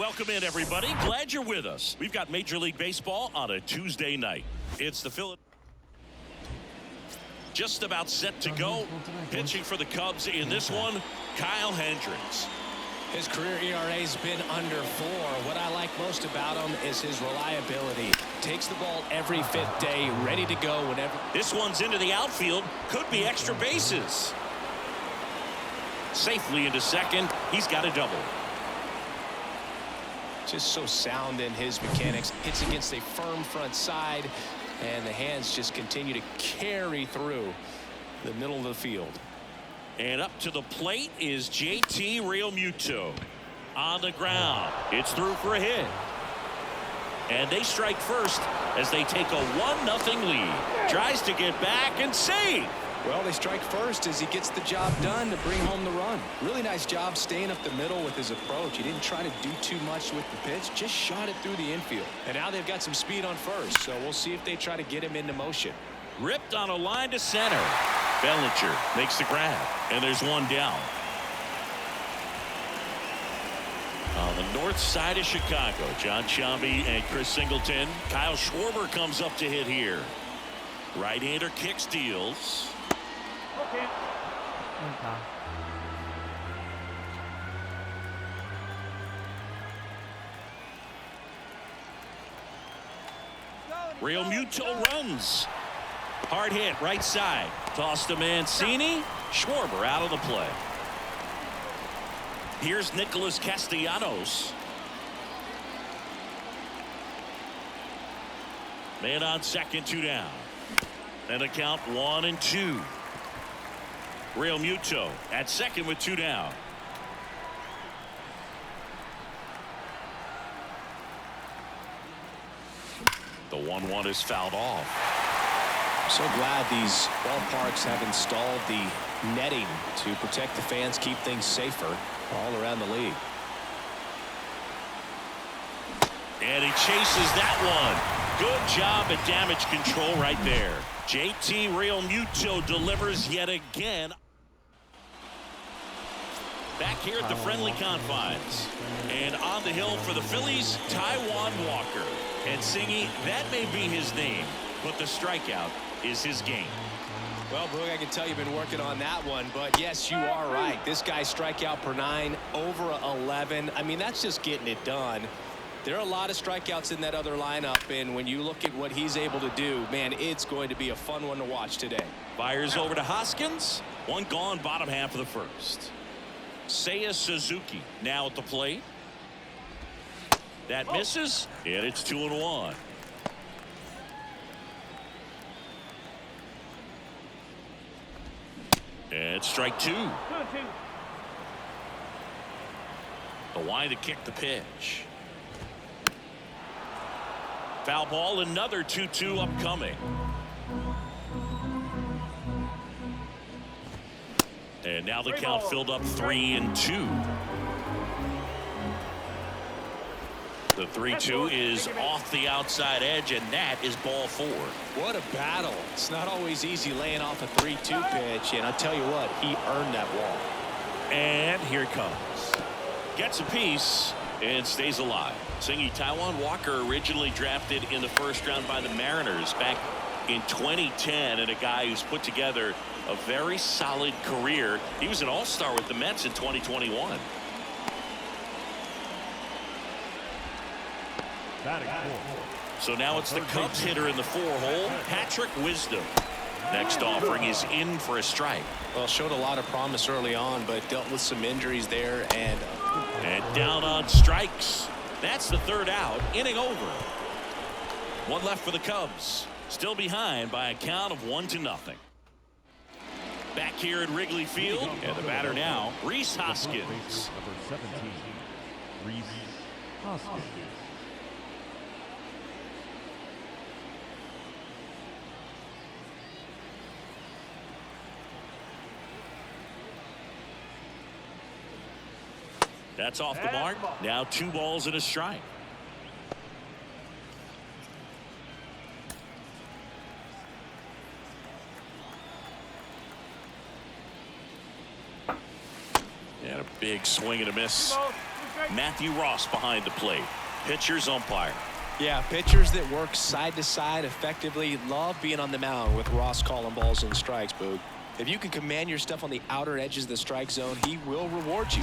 welcome in, everybody. Glad you're with us. We've got Major League Baseball on a Tuesday night. It's the Philadelphia. Just about set to go. Pitching for the Cubs in this one, Kyle Hendricks. His career ERA's been under 4. What I like most about him is his reliability. Takes the ball every fifth day, ready to go whenever. This one's into the outfield. Could be extra bases. Safely into second. He's got a double. Just so sound in his mechanics. Hits against a firm front side, and the hands just continue to carry through the middle of the field. And up to the plate is JT Realmuto. On the ground. It's through for a hit. And they strike first as they take a 1-0 lead. Tries to get back and save. Well, they strike first as he gets the job done to bring home the run. Really nice job staying up the middle with his approach. He didn't try to do too much with the pitch, just shot it through the infield. And now they've got some speed on first, so we'll see if they try to get him into motion. Ripped on a line to center. Bellinger makes the grab, and there's one down. On the north side of Chicago, John Sciambi and Chris Singleton. Kyle Schwarber comes up to hit here. Right-hander kick steals. Okay. Realmuto runs. Hard hit right side. Toss to Mancini. Schwarber out of the play. Here's Nicholas Castellanos. Man on second, 2 down. And the count 1-2. Realmuto at second with 2 down. The 1-1 is fouled off. So glad these ballparks have installed the netting to protect the fans, keep things safer all around the league. And he chases that one. Good job at damage control right there. JT Realmuto delivers yet again. Back here at the friendly confines. And on the hill for the Phillies, Taijuan Walker. And Singy, that may be his name, but the strikeout is his game. Well, Brooke, I can tell you've been working on that one, but yes, you are right. This guy's strikeout per 9, over 11. I mean, that's just getting it done. There are a lot of strikeouts in that other lineup, and when you look at what he's able to do, man, it's going to be a fun one to watch today. Fires over to Hoskins. One gone, bottom half of the first. Seiya Suzuki now at the plate. That misses, and it's 2-1. And strike 2. 2-2. The wind to kick the pitch. Foul ball, another 2-2 upcoming. And now the count filled up 3-2. The 3-2 is off the outside edge, and that is ball 4. What a battle. It's not always easy laying off a 3-2 pitch, and I'll tell you what, he earned that walk. And here it comes. Gets a piece and stays alive. Singy, Taijuan Walker originally drafted in the first round by the Mariners back in 2010, and a guy who's put together a very solid career. He was an all-star with the Mets in 2021. So now it's the Cubs hitter in the 4-hole, Patrick Wisdom. Next offering is in for a strike. Well, showed a lot of promise early on, but dealt with some injuries there. And down on strikes. That's the 3rd out. Inning over. One left for the Cubs. Still behind by a count of 1-0. Back here at Wrigley Field, and the batter now, Rhys Hoskins. Number 17, Rhys Hoskins. That's off the mark. Now 2 balls and a strike. And a big swing and a miss. Matthew Ross behind the plate. Pitcher's umpire. Yeah, pitchers that work side to side effectively love being on the mound with Ross calling balls and strikes, Boog. If you can command your stuff on the outer edges of the strike zone, he will reward you.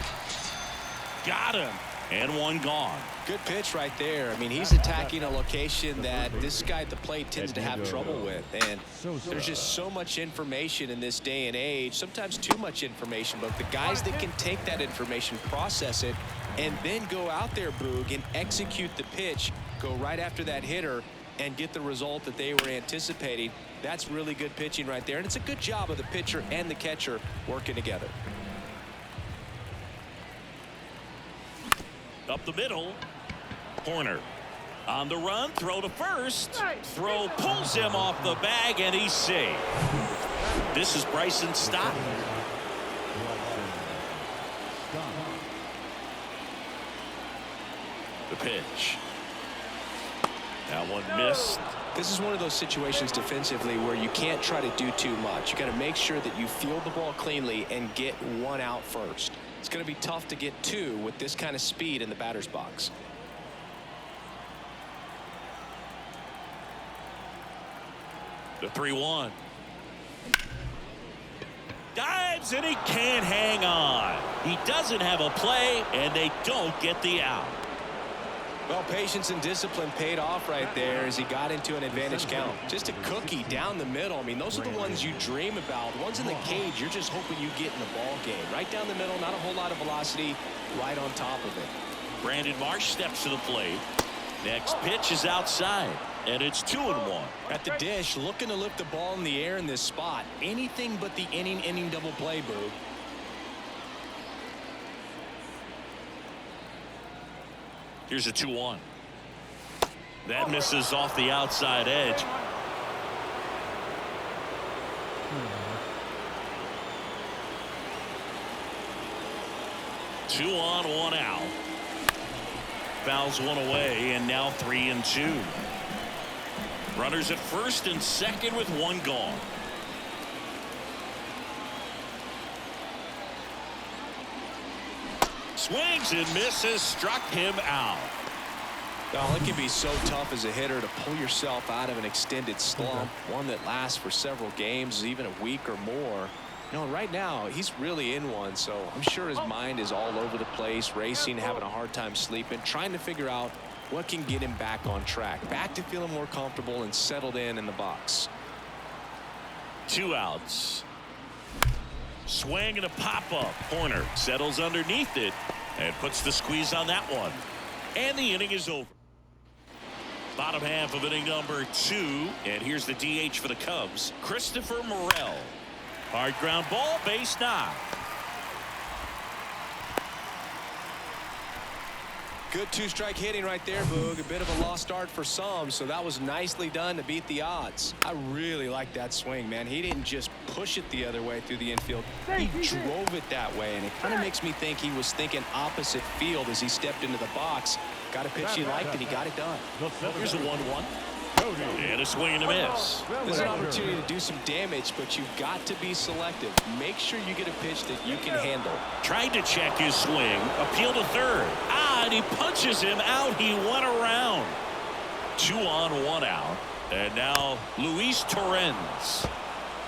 Got him. And one gone. Good pitch right there. I mean, he's attacking a location that this guy at the plate tends to have trouble with. And there's just so much information in this day and age, sometimes too much information. But the guys that can take that information, process it, and then go out there, Boog, and execute the pitch, go right after that hitter, and get the result that they were anticipating, that's really good pitching right there. And it's a good job of the pitcher and the catcher working together. Up the middle. Corner. On the run. Throw to first. Throw pulls him off the bag, and he's safe. This is Bryson Stott. The pitch. That one missed. This is one of those situations defensively where you can't try to do too much. You got to make sure that you field the ball cleanly and get one out first. It's going to be tough to get two with this kind of speed in the batter's box. The 3-1. Dives, and he can't hang on. He doesn't have a play, and they don't get the out. Well, patience and discipline paid off right there as he got into an advantage count. Just a cookie down the middle. I mean, those are the ones you dream about. The ones in the cage, you're just hoping you get in the ball game. Right down the middle, not a whole lot of velocity, right on top of it. Brandon Marsh steps to the plate. Next pitch is outside, and it's 2-1. At the dish, looking to lift the ball in the air in this spot. Anything but the inning double play, Boo. Here's a 2-1. That misses off the outside edge. Two on, one out. Fouls one away, and now 3-2. Runners at first and second with one gone. Swings and misses, struck him out. Well, it can be so tough as a hitter to pull yourself out of an extended slump, one that lasts for several games, even a week or more. You know, right now, he's really in one, so I'm sure his mind is all over the place, racing, having a hard time sleeping, trying to figure out what can get him back on track, back to feeling more comfortable and settled in the box. 2 outs. Swing and a pop-up. Corner settles underneath it and puts the squeeze on that one. And the inning is over. Bottom half of inning number 2. And here's the DH for the Cubs, Christopher Morel. Hard ground ball, base knock. Good two-strike hitting right there, Boog. A bit of a lost start for some, so that was nicely done to beat the odds. I really like that swing, man. He didn't just push it the other way through the infield. He drove it that way, and it kind of makes me think he was thinking opposite field as he stepped into the box. Got a pitch he liked, and he got it done. Here's a 1-1. And a swing and a miss. There's an opportunity to do some damage, but you've got to be selective. Make sure you get a pitch that you can handle. Tried to check his swing. Appeal to third. And he punches him out. He went around. 2 on, 1 out. And now Luis Torrens.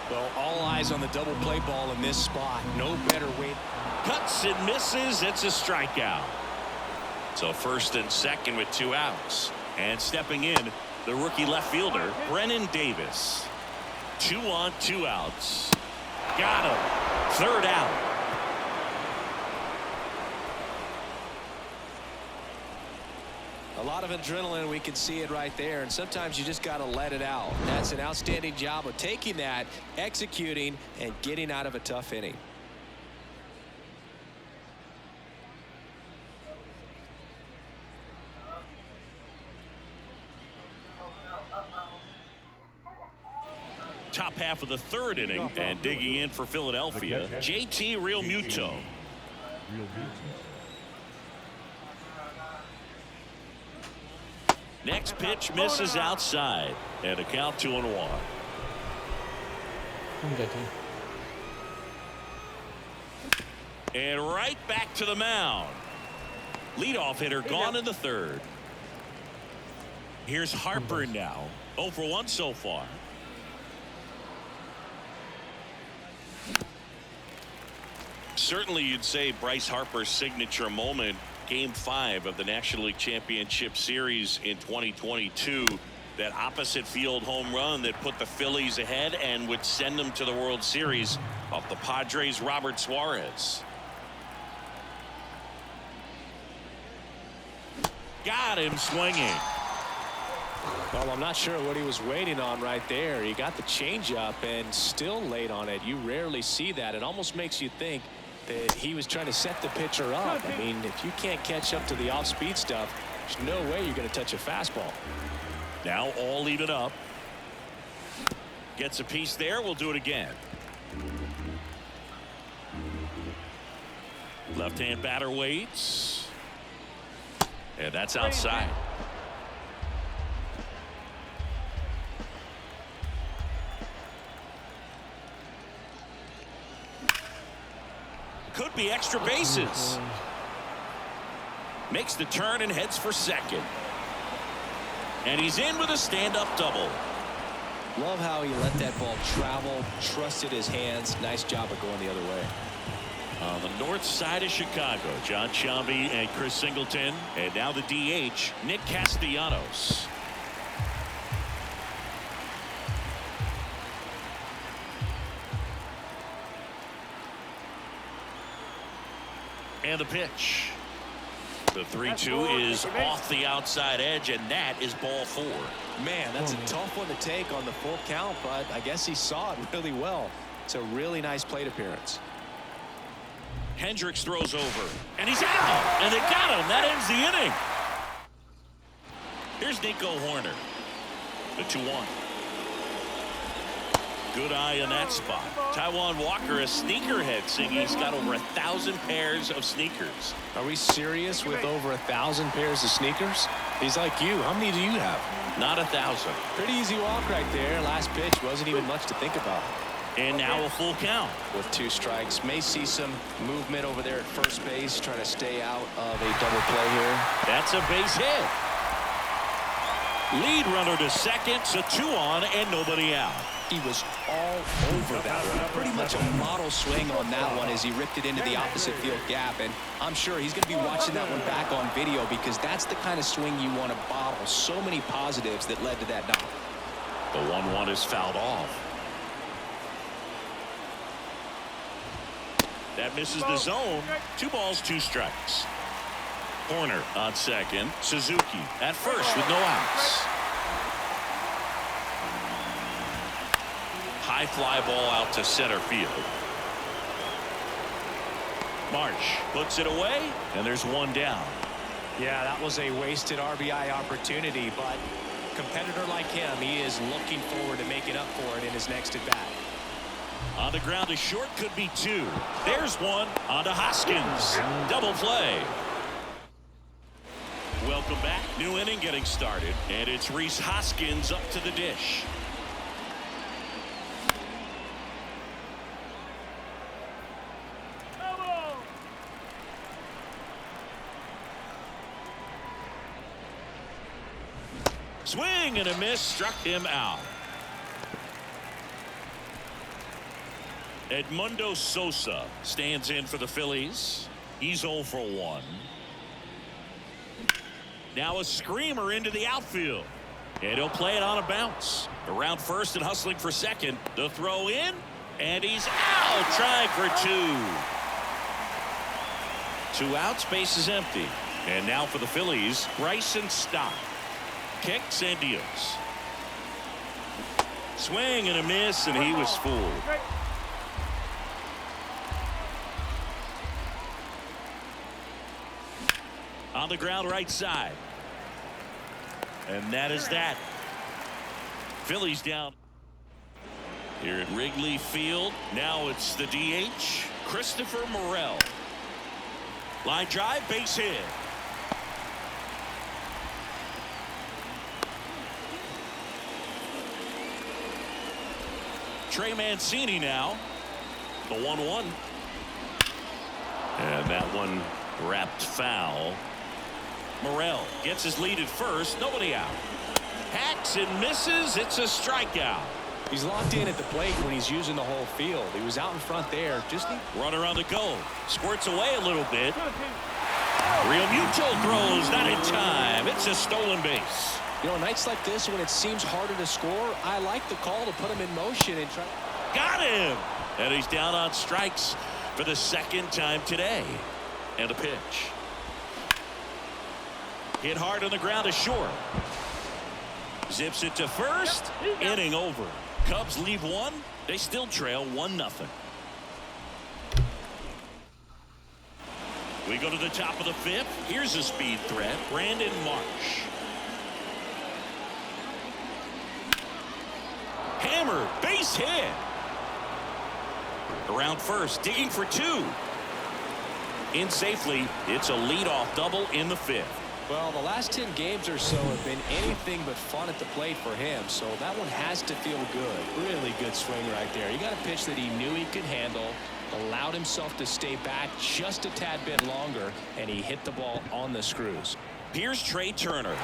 Well, all eyes on the double play ball in this spot. No better way. Cuts and misses. It's a strikeout. So first and second with 2 outs. And stepping in, the rookie left fielder, Brennan Davis. 2 on, 2 outs. Got him. Third out. A lot of adrenaline, we can see it right there, and sometimes you just got to let it out. That's an outstanding job of taking that, executing, and getting out of a tough inning. Top half of the third inning, and digging in for Philadelphia, JT Realmuto. Next pitch misses outside, and a count 2-1. And right back to the mound. Leadoff hitter gone in the third. Here's Harper now. 0 for 1 so far. Certainly you'd say Bryce Harper's signature moment, Game 5 of the National League Championship Series in 2022. That opposite field home run that put the Phillies ahead and would send them to the World Series off the Padres' Robert Suarez. Got him swinging. Well, I'm not sure what he was waiting on right there. He got the changeup and still late on it. You rarely see that. It almost makes you think that he was trying to set the pitcher up. I mean, if you can't catch up to the off-speed stuff, there's no way you're going to touch a fastball. Now all even up. Gets a piece there. We'll do it again. Left-hand batter waits. And that's outside. Could be extra bases. Makes the turn and heads for second. And he's in with a stand-up double. Love how he let that ball travel, trusted his hands. Nice job of going the other way. On the north side of Chicago, John Sciambi and Chris Singleton. And now the DH, Nick Castellanos. And the pitch. The 3-2 is off the outside edge, and that is ball 4. Man, that's a tough one to take on the full count, but I guess he saw it really well. It's a really nice plate appearance. Hendricks throws over, and he's out, and they got him. That ends the inning. Here's Nico Horner. The 2-1. Good eye in that spot. Taijuan Walker, a sneakerhead, singing. He's got over 1,000 pairs of sneakers. Are we serious with over 1,000 pairs of sneakers? He's like you. How many do you have? Not 1,000. Pretty easy walk right there. Last pitch wasn't even much to think about. And now a full count. With 2 strikes. May see some movement over there at first base, trying to stay out of a double play here. That's a base hit. Lead runner to second, so 2 on and nobody out. He was all over that one. Pretty much a model swing on that one as he ripped it into the opposite field gap. And I'm sure he's going to be watching that one back on video because that's the kind of swing you want to bottle. So many positives that led to that knock. The 1-1 is fouled off. That misses the zone. 2 balls, 2 strikes. Horner on second. Suzuki at first with no outs. High fly ball out to center field. Marsh puts it away, and there's 1 down. Yeah, that was a wasted RBI opportunity, but a competitor like him, he is looking forward to making up for it in his next at bat. On the ground to short, could be 2. There's 1 on to Hoskins. Double play. Welcome back. New inning getting started, and it's Rhys Hoskins up to the dish. Swing and a miss, struck him out. Edmundo Sosa stands in for the Phillies. He's 0 for 1. Now a screamer into the outfield. And he'll play it on a bounce. Around first and hustling for second. The throw in. And he's out. Trying for 2. 2 outs. Base is empty. And now for the Phillies, Bryson Stott. Kicks and deals. Swing and a miss, and he was fooled. On the ground right side. And that is that. Phillies down here at Wrigley Field. Now it's the DH, Christopher Morel. Line drive, base hit. Trey Mancini now. The 1-1. And that one wrapped foul. Morel gets his lead at first. Nobody out. Hacks and misses. It's a strikeout. He's locked in at the plate when he's using the whole field. He was out in front there. Runner on the go. Squirts away a little bit. Real Mutual throws not in time. It's a stolen base. You know, nights like this when it seems harder to score, I like the call to put him in motion and try. Got him. And he's down on strikes for the second time today. And a pitch. Hit hard on the ground to short. Zips it to first. Inning over. Cubs leave one. They still trail 1-0. We go to the top of the fifth. Here's a speed threat. Brandon Marsh. Hammered. Base hit. Around first. Digging for 2. In safely. It's a leadoff double in the fifth. Well, the last 10 games or so have been anything but fun at the plate for him, so that one has to feel good. Really good swing right there. He got a pitch that he knew he could handle, allowed himself to stay back just a tad bit longer, and he hit the ball on the screws. Here's Trey Turner.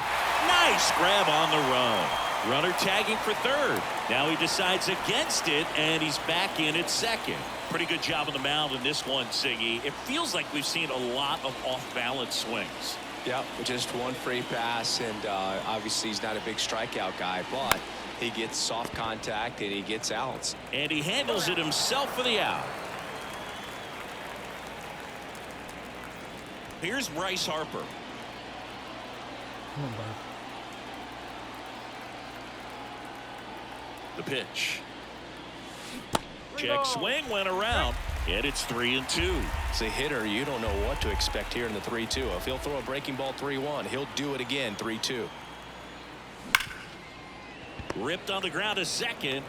Nice grab on the run. Runner tagging for third. Now he decides against it, and he's back in at second. Pretty good job on the mound in this one, Siggy. It feels like we've seen a lot of off-balance swings. Yep, just one free pass, and obviously he's not a big strikeout guy, but he gets soft contact and he gets outs. And he handles it himself for the out. Here's Bryce Harper. The pitch. Check swing went around. And it's 3-2. As a hitter, you don't know what to expect here in the 3-2. If he'll throw a breaking ball 3-1, he'll do it again 3-2. Ripped on the ground to second.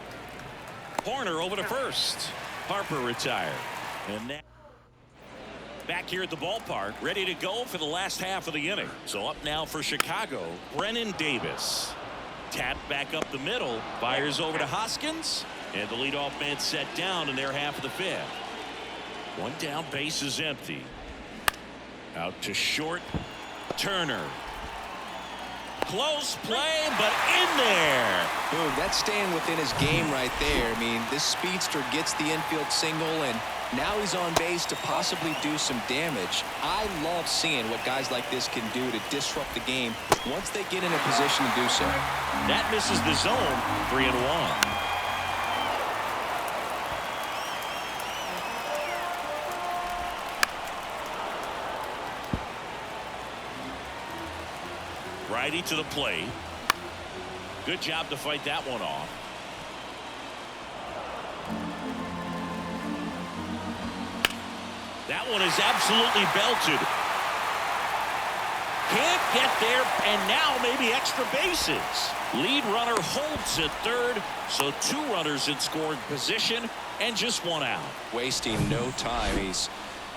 Horner over to first. Harper retired. And now back here at the ballpark, ready to go for the last half of the inning. So up now for Chicago, Brennan Davis. Tapped back up the middle. Fires over to Hoskins. And the leadoff man set down in their half of the fifth. One down, base is empty. Out to short. Turner. Close play, but in there. Boom, that's staying within his game right there. I mean, this speedster gets the infield single, and now he's on base to possibly do some damage. I love seeing what guys like this can do to disrupt the game once they get in a position to do so. That misses the zone. 3-1. Righty to the plate. Good job to fight that one off. That one is absolutely belted. Can't get there, and now maybe extra bases. Lead runner holds at third, so 2 runners in scoring position and just 1 out. Wasting no time. He's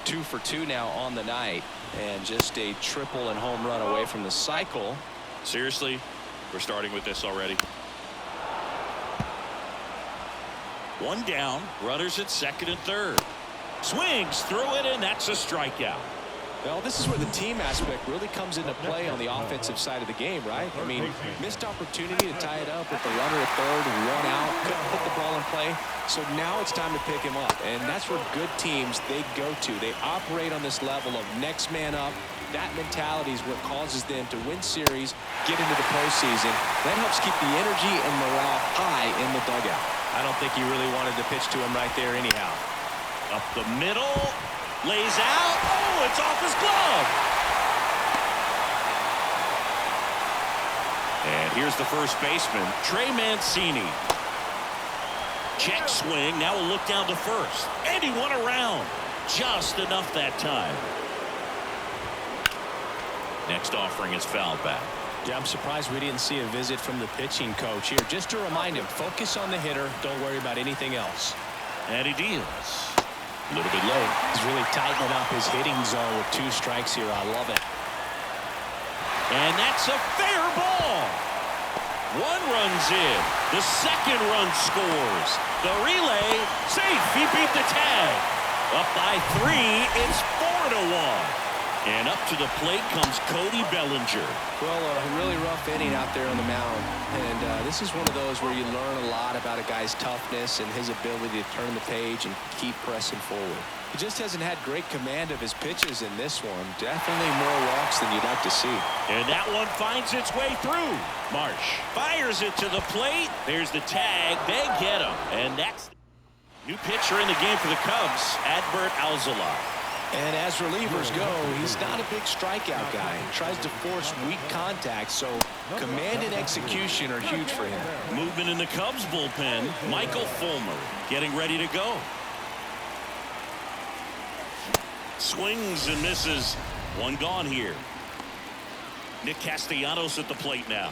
2 for 2 now on the night, and just a triple and home run away from the cycle. Seriously, we're starting with this already. 1 down, runners at second and third. Swings through it, and that's a strikeout. Well, this is where the team aspect really comes into play on the offensive side of the game, right? I mean, missed opportunity to tie it up with the runner at third, 1 out, couldn't put the ball in play. So now it's time to pick him up, and that's where good teams, they go to. They operate on this level of next man up. That mentality is what causes them to win series, get into the postseason. That helps keep the energy and morale high in the dugout. I don't think he really wanted to pitch to him right there anyhow. Up the middle, lays out. Oh, it's off his glove. And here's the first baseman, Trey Mancini. Check swing, now a look down to first. And he won around. Just enough that time. Next offering is fouled back. Yeah, I'm surprised we didn't see a visit from the pitching coach here. Just to remind him, focus on the hitter. Don't worry about anything else. And he deals. A little bit low. He's really tightening up his hitting zone with 2 strikes here. I love it. And that's a fair ball. 1 runs in. The second run scores. The relay, safe. He beat the tag. Up by 3. It's 4-1. And up to the plate comes Cody Bellinger. Well, a really rough inning out there on the mound. And this is one of those where you learn a lot about a guy's toughness and his ability to turn the page and keep pressing forward. He just hasn't had great command of his pitches in this one. Definitely more walks than you'd like to see. And that one finds its way through. Marsh fires it to the plate. There's the tag. They get him. And that's new pitcher in the game for the Cubs, Adbert Alzolay. And as relievers go, he's not a big strikeout guy. He tries to force weak contact, so command and execution are huge for him. Movement in the Cubs bullpen. Michael Fulmer getting ready to go. Swings and misses. One gone here. Nick Castellanos at the plate now.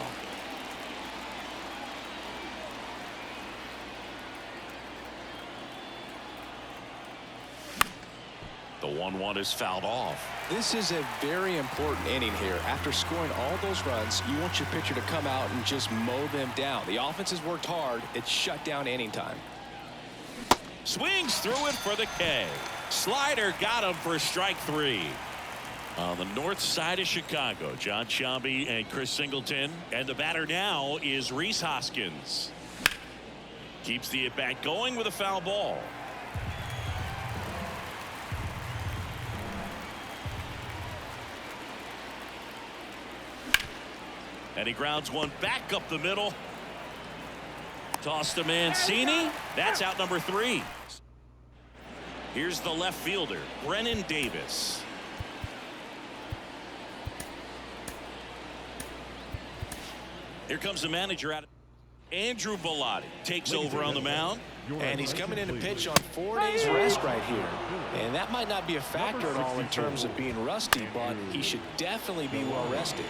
The 1-1 is fouled off. This is a very important inning here. After scoring all those runs, you want your pitcher to come out and just mow them down. The offense has worked hard. It's shut down inning time. Swings through it for the K. Slider got him for strike 3. On the north side of Chicago, John Sciambi and Chris Singleton. And the batter now is Rhys Hoskins. Keeps the at-bat going with a foul ball. And he grounds one back up the middle. Toss to Mancini. That's out number 3. Here's the left fielder, Brennan Davis. Here comes the manager out. Andrew Bellotti takes over on the mound. And he's coming in to pitch on 4 days rest right here. And that might not be a factor at all in terms of being rusty, but he should definitely be well rested.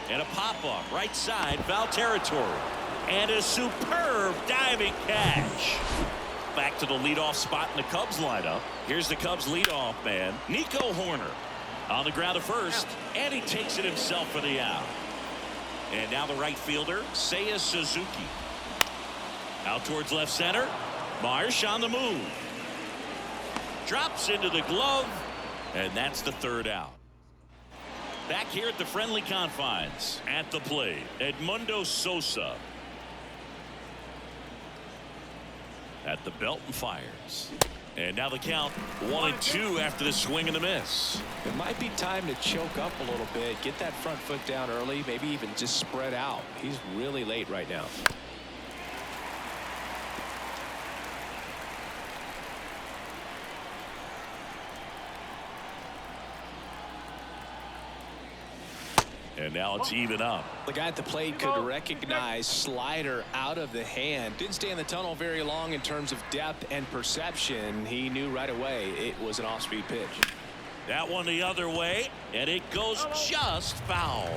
And a pop-up right side, foul territory. And a superb diving catch. Back to the leadoff spot in the Cubs lineup. Here's the Cubs leadoff man, Nico Horner. On the ground at first, and he takes it himself for the out. And now the right fielder, Seiya Suzuki. Out towards left center. Marsh on the move. Drops into the glove, and that's the 3rd out. Back here at the friendly confines. At the plate, Edmundo Sosa. At the belt and fires. And now the count 1-2 after the swing and the miss. It might be time to choke up a little bit, get that front foot down early, maybe even just spread out. He's really late right now. And now it's even up. The guy at the plate could recognize slider out of the hand. Didn't stay in the tunnel very long in terms of depth and perception. He knew right away it was an off-speed pitch. That one the other way, and it goes just foul.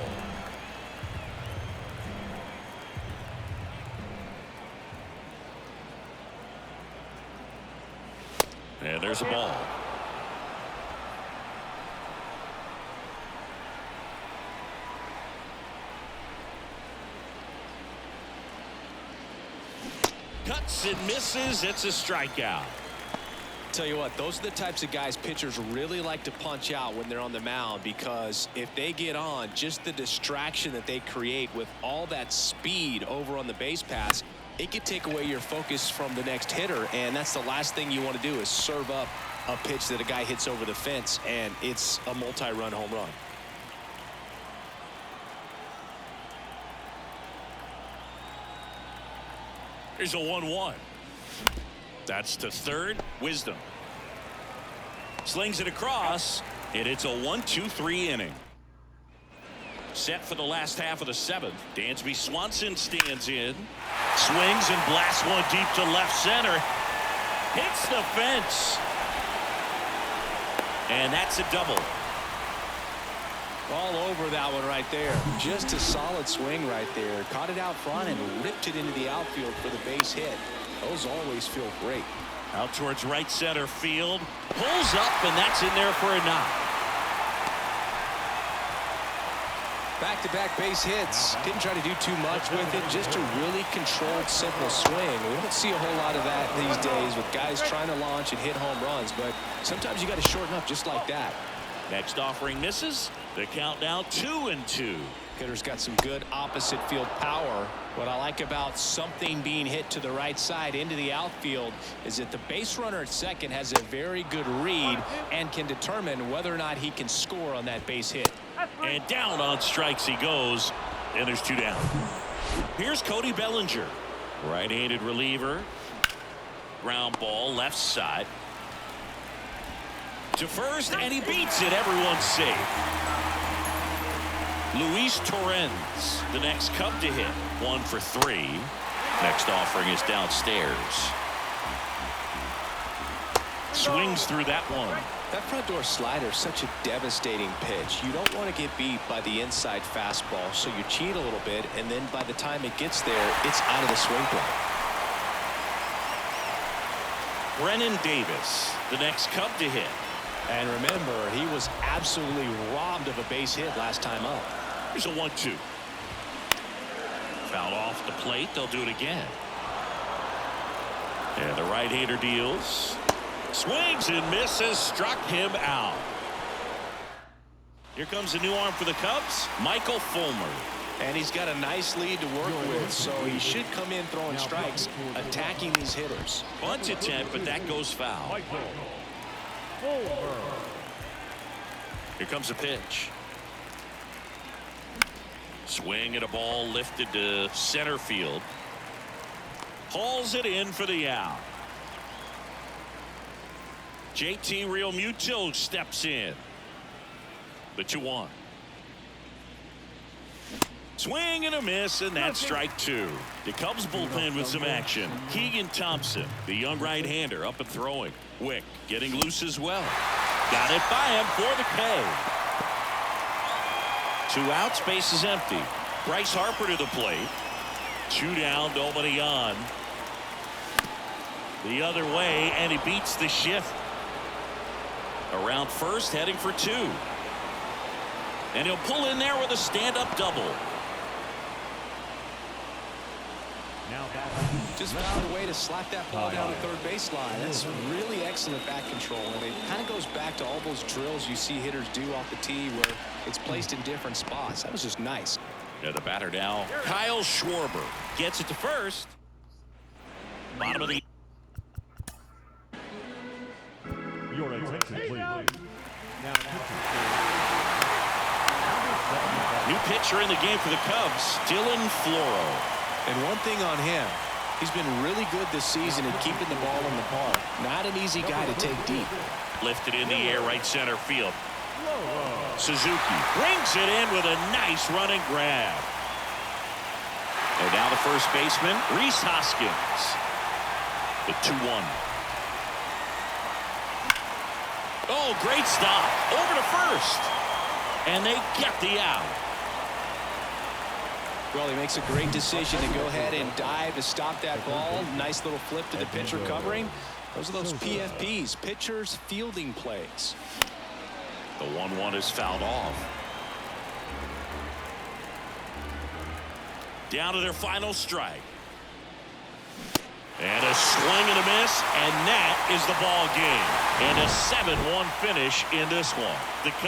And there's a ball. Cuts and misses. It's a strikeout. Tell you what, those are the types of guys pitchers really like to punch out when they're on the mound, because if they get on, just the distraction that they create with all that speed over on the base pass, it could take away your focus from the next hitter, and that's the last thing you want to do is serve up a pitch that a guy hits over the fence and it's a multi-run home run. Here's a 1-1. That's to third. Wisdom slings it across, and it's a 1-2-3 inning. Set for the last half of the 7th. Dansby Swanson stands in, swings and blasts one deep to left center. Hits the fence, and that's a double. All over that one right there. Just a solid swing right there. Caught it out front and ripped it into the outfield for the base hit. Those always feel great. Out towards right center field. Pulls up, and that's in there for a knock. Back-to-back base hits. Didn't try to do too much with it. Just a really controlled, simple swing. We don't see a whole lot of that these days with guys trying to launch and hit home runs, but sometimes you got to shorten up just like that. Next offering misses. The count now 2-2. Hitter's got some good opposite field power. What I like about something being hit to the right side into the outfield is that the base runner at second has a very good read and can determine whether or not he can score on that base hit. And down on strikes he goes, and there's 2 down. Here's Cody Bellinger, right-handed reliever. Ground ball left side to first, and he beats it. Everyone's safe. Luis Torrens, the next Cub to hit. 1 for 3. Next offering is downstairs. Swings through that one. That front door slider is such a devastating pitch. You don't want to get beat by the inside fastball, so you cheat a little bit, and then by the time it gets there, it's out of the swing plane. Brennan Davis, the next Cub to hit. And remember, he was absolutely robbed of a base hit last time up. Here's a 1-2. Foul off the plate. They'll do it again. And the right-hander deals. Swings and misses. Struck him out. Here comes a new arm for the Cubs, Michael Fulmer. And he's got a nice lead to work with, so he should come in throwing strikes, attacking these hitters. Bunt attempt, but that goes foul. Here comes a pitch. Swing at a ball lifted to center field. Hauls it in for the out. JT Realmuto steps in. The 2-1. Swing and a miss, and that's strike 2. The Cubs bullpen with some action. Keegan Thompson, the young right-hander, up and throwing. Wick getting loose as well. Got it by him for the K. 2 outs, base is empty. Bryce Harper to the plate. 2 down, nobody on. The other way, and he beats the shift. Around first, heading for 2. And he'll pull in there with a stand-up double. Just found a way to slap that ball down the third baseline. That's really excellent bat control, and it kind of goes back to all those drills you see hitters do off the tee where it's placed in different spots. That was just nice. Yeah, the batter now, Kyle Schwarber, gets it to first. Bottom of the. Your attention, please. New pitcher in the game for the Cubs, Dylan Floro. And one thing on him, he's been really good this season at keeping the ball in the park. Not an easy guy to take deep. Lifted in the air, right center field. Suzuki brings it in with a nice running grab. And now the first baseman, Rhys Hoskins. The 2-1. Oh, great stop. Over to first. And they get the out. Well, he makes a great decision to go ahead and dive to stop that ball. Nice little flip to the pitcher covering. Those are those PFPs, pitchers fielding plays. The 1-1 is fouled off. Down to their final strike. And a swing and a miss, and that is the ball game. And a 7-1 finish in this one. The